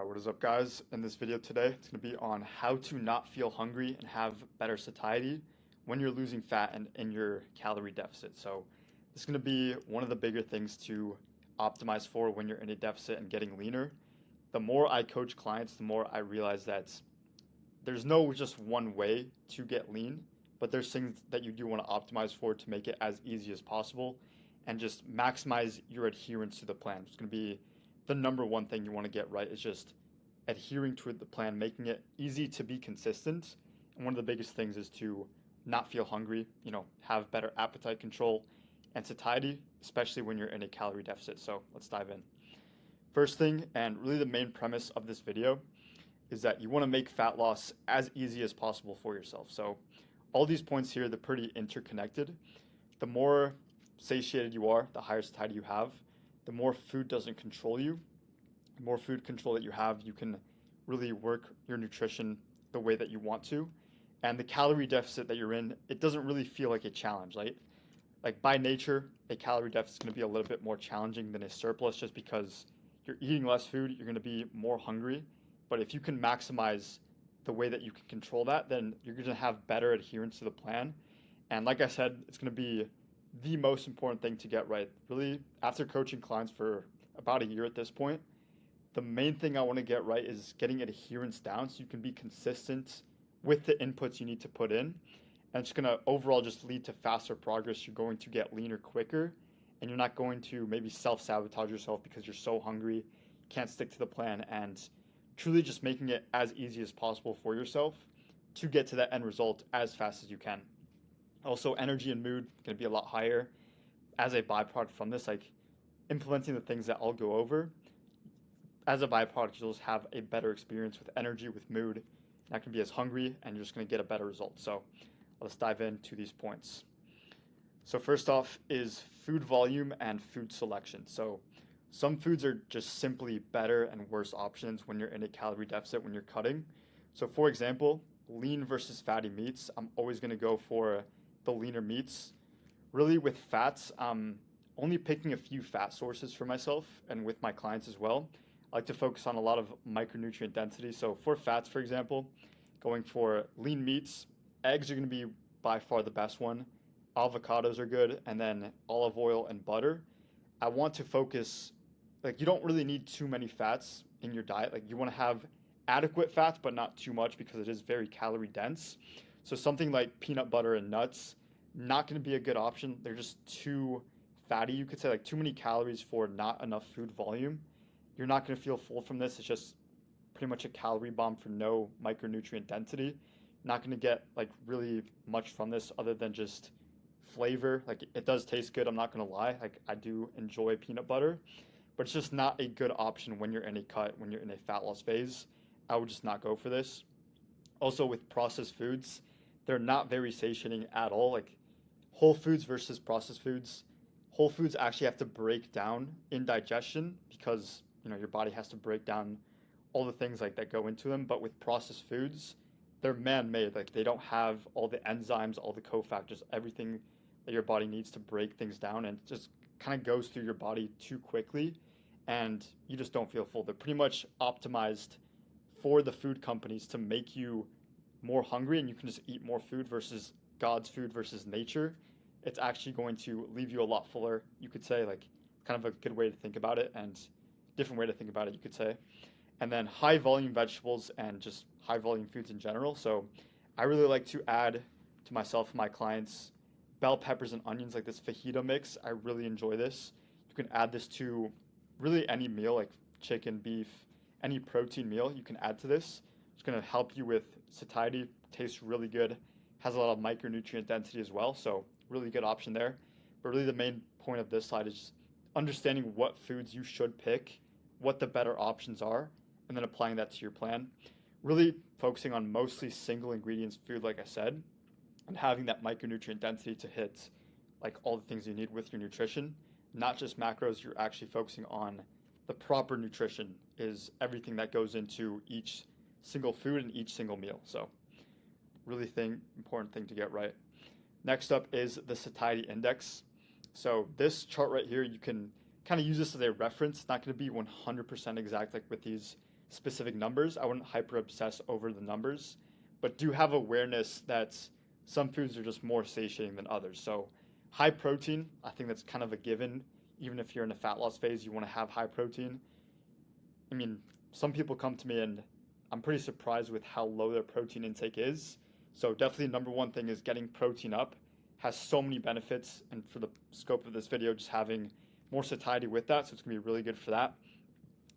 What is up, guys? In this video today, it's going to be on how to not feel hungry and have better satiety when you're losing fat and in your calorie deficit. So this is going to be one of the bigger things to optimize for when you're in a deficit and getting leaner. The more I coach clients, the more I realize that there's no just one way to get lean, but there's things that you do want to optimize for to make it as easy as possible and just maximize your adherence to the plan. It's going to be the number one thing you want to get right is just adhering to the plan, making it easy to be consistent. And one of the biggest things is to not feel hungry, have better appetite control and satiety, especially when you're in a calorie deficit. So let's dive in. First thing, and really the main premise of this video, is that you want to make fat loss as easy as possible for yourself. So all these points here, they're pretty interconnected. The more satiated you are, the higher satiety you have, the more food doesn't control you. The more food control that you have, you can really work your nutrition the way that you want to. And the calorie deficit that you're in, it doesn't really feel like a challenge, right? Like by nature, a calorie deficit is going to be a little bit more challenging than a surplus just because you're eating less food, you're going to be more hungry. But if you can maximize the way that you can control that, then you're going to have better adherence to the plan. And like I said, it's going to be the most important thing to get right. Really, after coaching clients for about a year at this point, the main thing I want to get right is getting adherence down so you can be consistent with the inputs you need to put in. And it's going to overall just lead to faster progress. You're going to get leaner quicker, and you're not going to maybe self-sabotage yourself because you're so hungry, can't stick to the plan, and truly just making it as easy as possible for yourself to get to that end result as fast as you can. Also, energy and mood going to be a lot higher as a byproduct from this, like implementing the things that I'll go over. As a byproduct, you'll just have a better experience with energy, with mood. You're not going to be as hungry, and you're just going to get a better result. So let's dive into these points. So first off is food volume and food selection. So some foods are just simply better and worse options when you're in a calorie deficit, when you're cutting. So for example, lean versus fatty meats, I'm always going to go for the leaner meats. Really with fats, I'm only picking a few fat sources for myself and with my clients as well. I like to focus on a lot of micronutrient density. So for fats, for example, going for lean meats, eggs are going to be by far the best one. Avocados are good, and then olive oil and butter. I want to focus, like you don't really need too many fats in your diet. Like you want to have adequate fats, but not too much because it is very calorie dense. So something like peanut butter and nuts, not going to be a good option. They're just too fatty. You could say like too many calories for not enough food volume. You're not going to feel full from this. It's just pretty much a calorie bomb for no micronutrient density. Not going to get like really much from this other than just flavor. Like it does taste good. I'm not going to lie. Like I do enjoy peanut butter, but it's just not a good option when you're in a cut, when you're in a fat loss phase. I would just not go for this. Also with processed foods, they're not very satiating at all. Like whole foods versus processed foods. Whole foods actually have to break down in digestion because your body has to break down all the things like that go into them. But with processed foods, they're man-made. Like they don't have all the enzymes, all the cofactors, everything that your body needs to break things down, and it just kind of goes through your body too quickly, and you just don't feel full. They're pretty much optimized for the food companies to make you more hungry, and you can just eat more food versus God's food versus nature. It's actually going to leave you a lot fuller. You could say like kind of a good way to think about it, and different way to think about it, you could say. And then high volume vegetables and just high volume foods in general. So I really like to add to myself and my clients bell peppers and onions, like this fajita mix. I really enjoy this. You can add this to really any meal, like chicken, beef, any protein meal you can add to this. It's going to help you with satiety, tastes really good, has a lot of micronutrient density as well, so really good option there. But really the main point of this slide is understanding what foods you should pick, what the better options are, and then applying that to your plan. Really focusing on mostly single ingredients food, like I said, and having that micronutrient density to hit like all the things you need with your nutrition, not just macros. You're actually focusing on the proper nutrition is everything that goes into each single food and each single meal. So really important thing to get right. Next up is the satiety index. So this chart right here, you can kind of use this as a reference. It's not going to be 100% exact like with these specific numbers. I wouldn't hyper obsess over the numbers, but do have awareness that some foods are just more satiating than others. So high protein, I think that's kind of a given. Even if you're in a fat loss phase, you want to have high protein. I mean, some people come to me and I'm pretty surprised with how low their protein intake is. So definitely number one thing is getting protein up. Has so many benefits, and for the scope of this video, just having more satiety with that, so it's gonna be really good for that.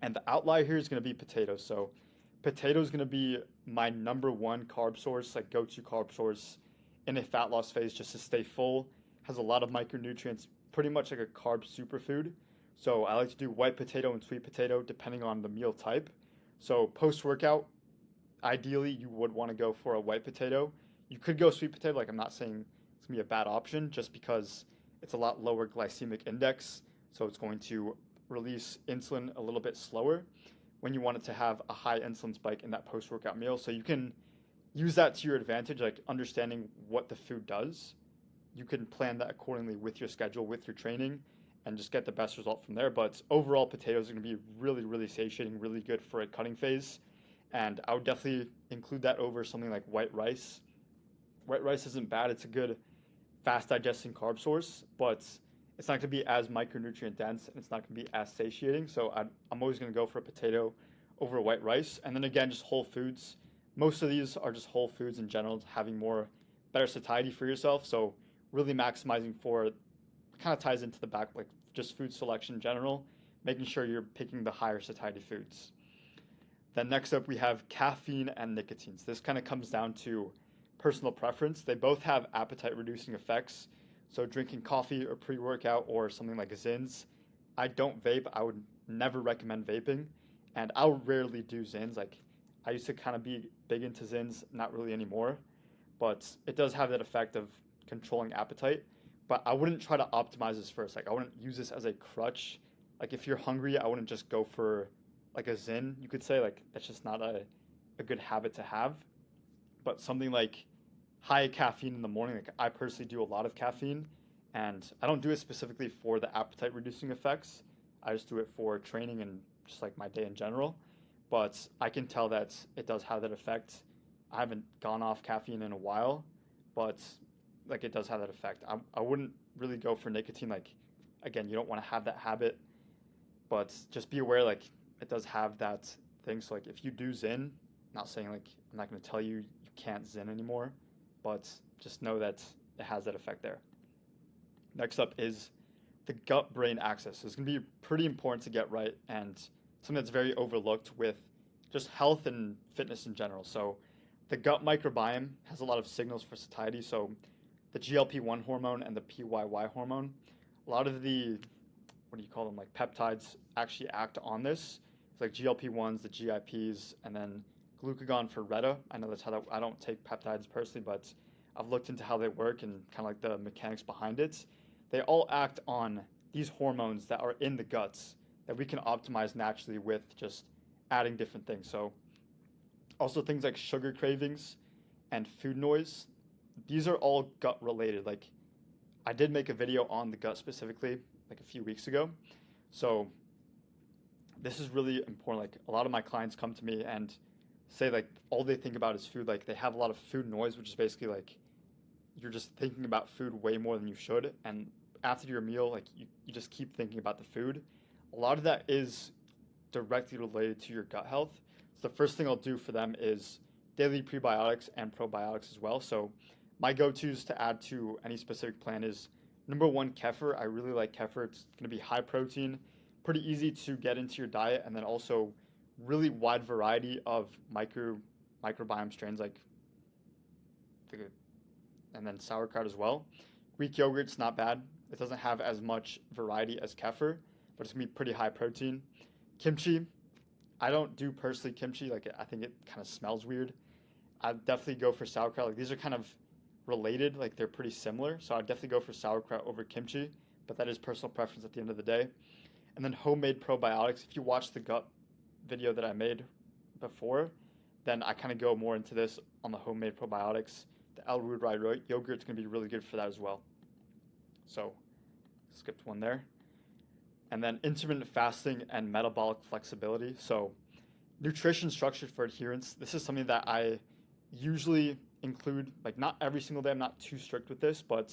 And the outlier here is gonna be potatoes. So potatoes is gonna be my number one carb source, like go-to carb source in a fat loss phase, just to stay full. Has a lot of micronutrients, pretty much like a carb superfood. So I like to do white potato and sweet potato depending on the meal type. So post-workout, ideally you would want to go for a white potato. You could go sweet potato, like I'm not saying it's gonna be a bad option just because it's a lot lower glycemic index, so it's going to release insulin a little bit slower when you want it to have a high insulin spike in that post-workout meal. So you can use that to your advantage, like understanding what the food does. You can plan that accordingly with your schedule, with your training, and just get the best result from there. But overall, potatoes are going to be really, really satiating, really good for a cutting phase. And I would definitely include that over something like white rice. White rice isn't bad. It's a good fast digesting carb source, but it's not going to be as micronutrient dense and it's not going to be as satiating. So I'm always going to go for a potato over white rice. And then again, just whole foods. Most of these are just whole foods in general, having better satiety for yourself. So really maximizing for, kind of ties into the back, like just food selection in general, making sure you're picking the higher satiety foods. Then next up we have caffeine and nicotine. So this kind of comes down to personal preference. They both have appetite reducing effects. So drinking coffee or pre-workout or something like Zins. I don't vape. I would never recommend vaping. And I'll rarely do Zins. Like I used to kind of be big into Zins, not really anymore. But it does have that effect of controlling appetite. But I wouldn't try to optimize this first. Like I wouldn't use this as a crutch. Like if you're hungry, I wouldn't just go for like a Zin, you could say. Like that's just not a good habit to have. But something like high caffeine in the morning, like I personally do a lot of caffeine, and I don't do it specifically for the appetite reducing effects. I just do it for training and just like my day in general. But I can tell that it does have that effect. I haven't gone off caffeine in a while, but like it does have that effect. I wouldn't really go for nicotine. Like again, you don't want to have that habit, but just be aware like it does have that thing. So like if you do Zin, not saying like I'm not going to tell you you can't Zin anymore, but just know that it has that effect there. Next up is the gut-brain axis. So it's going to be pretty important to get right, and something that's very overlooked with just health and fitness in general. So the gut microbiome has a lot of signals for satiety. So the GLP-1 hormone and the PYY hormone, a lot of the, what do you call them, like peptides actually act on this. It's like GLP-1s, the GIPs, and then glucagon for Reta. I know that's how I don't take peptides personally, but I've looked into how they work and kind of like the mechanics behind it. They all act on these hormones that are in the guts that we can optimize naturally with just adding different things. So also things like sugar cravings and food noise, these are all gut related. Like I did make a video on the gut specifically like a few weeks ago. So this is really important. Like a lot of my clients come to me and say like all they think about is food. Like they have a lot of food noise, which is basically like you're just thinking about food way more than you should. And after your meal, like you just keep thinking about the food. A lot of that is directly related to your gut health. So the first thing I'll do for them is daily prebiotics and probiotics as well. So my go-tos to add to any specific plan is number one, kefir. I really like kefir. It's going to be high protein, pretty easy to get into your diet, and then also really wide variety of microbiome strains like and then sauerkraut as well. Greek yogurt's not bad. It doesn't have as much variety as kefir, but it's gonna be pretty high protein. Kimchi, I don't do personally kimchi. Like I think it kind of smells weird. I'd definitely go for sauerkraut. Like these are kind of related. Like they're pretty similar. So I'd definitely go for sauerkraut over kimchi. But that is personal preference at the end of the day. And then homemade probiotics. If you watch the gut video that I made before, then I kind of go more into this on the homemade probiotics. The L-Rude yogurt is going to be really good for that as well. So skipped one there. And then intermittent fasting and metabolic flexibility. So nutrition structured for adherence. This is something that I usually include, like not every single day. I'm not too strict with this, but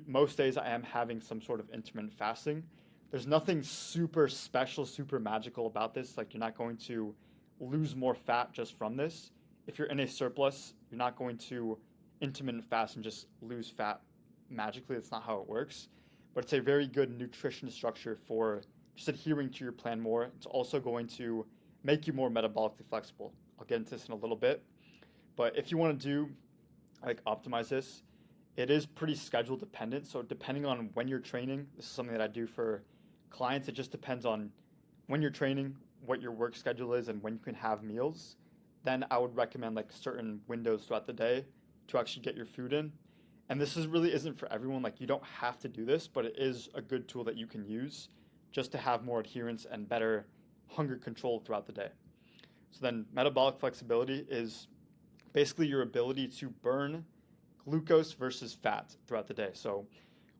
most days I am having some sort of intermittent fasting. There's nothing super special, super magical about this. Like you're not going to lose more fat just from this. If you're in a surplus, you're not going to intermittent fast and just lose fat magically. That's not how it works. But it's a very good nutrition structure for just adhering to your plan more. It's also going to make you more metabolically flexible. I'll get into this in a little bit. But if you want to do like optimize this, it is pretty schedule dependent. So depending on when you're training, this is something that I do for clients. It just depends on when you're training, what your work schedule is, and when you can have meals. Then I would recommend like certain windows throughout the day to actually get your food in. And this is really isn't for everyone. Like you don't have to do this, but it is a good tool that you can use just to have more adherence and better hunger control throughout the day. So then metabolic flexibility is basically your ability to burn glucose versus fat throughout the day. So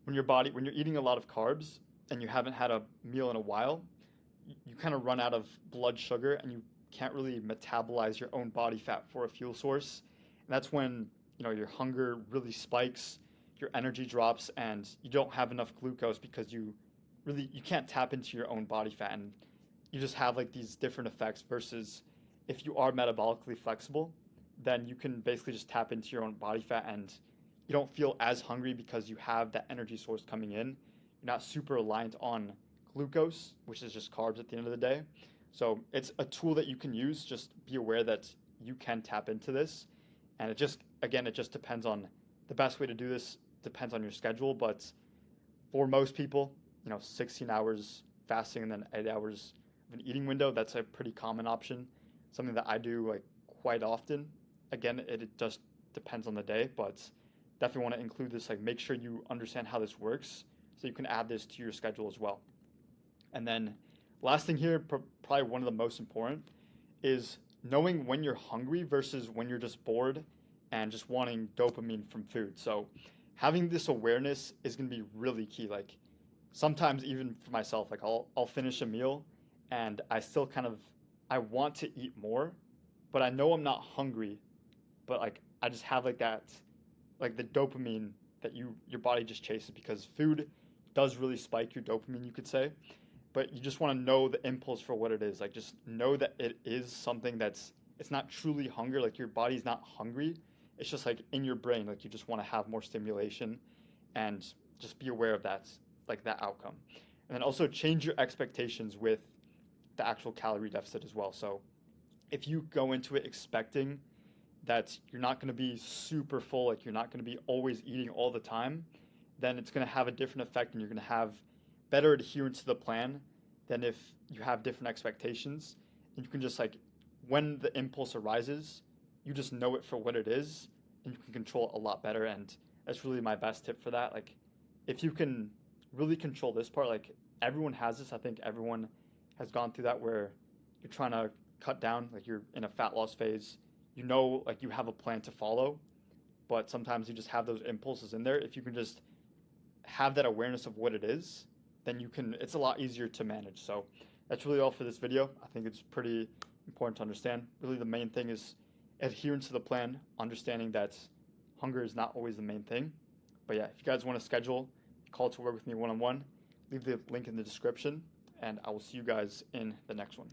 when you're eating a lot of carbs and you haven't had a meal in a while, you kind of run out of blood sugar and you can't really metabolize your own body fat for a fuel source. And that's when, your hunger really spikes, your energy drops, and you don't have enough glucose because you can't tap into your own body fat, and you just have like these different effects versus if you are metabolically flexible, then you can basically just tap into your own body fat and you don't feel as hungry because you have that energy source coming in. You're not super reliant on glucose, which is just carbs at the end of the day. So it's a tool that you can use. Just be aware that you can tap into this. And it just depends on the best way to do this, depends on your schedule. But for most people, 16 hours fasting and then 8 hours of an eating window, that's a pretty common option. Something that I do like quite often. Again, it just depends on the day, but definitely want to include this. Like make sure you understand how this works so you can add this to your schedule as well. And then last thing here, probably one of the most important, is knowing when you're hungry versus when you're just bored and just wanting dopamine from food. So having this awareness is going to be really key. Like sometimes even for myself, like I'll finish a meal and I still I want to eat more, but I know I'm not hungry, but like I just have like that, like the dopamine that your body just chases because food does really spike your dopamine, you could say. But you just want to know the impulse for what it is. Like just know that it is something it's not truly hunger. Like your body's not hungry. It's just like in your brain, like you just want to have more stimulation and just be aware of that, like that outcome. And then also change your expectations with the actual calorie deficit as well. So if you go into it expecting that you're not going to be super full, like you're not going to be always eating all the time, then it's going to have a different effect and you're going to have better adherence to the plan than if you have different expectations. And you can just like, when the impulse arises, you just know it for what it is and you can control it a lot better. And that's really my best tip for that. Like if you can really control this part, like everyone has this, I think everyone has gone through that where you're trying to cut down, like you're in a fat loss phase, like you have a plan to follow, but sometimes you just have those impulses in there. If you can just have that awareness of what it is, then it's a lot easier to manage. So that's really all for this video. I think it's pretty important to understand. Really the main thing is adherence to the plan, understanding that hunger is not always the main thing. But yeah, if you guys want to schedule a call to work with me one-on-one, leave the link in the description, and I will see you guys in the next one.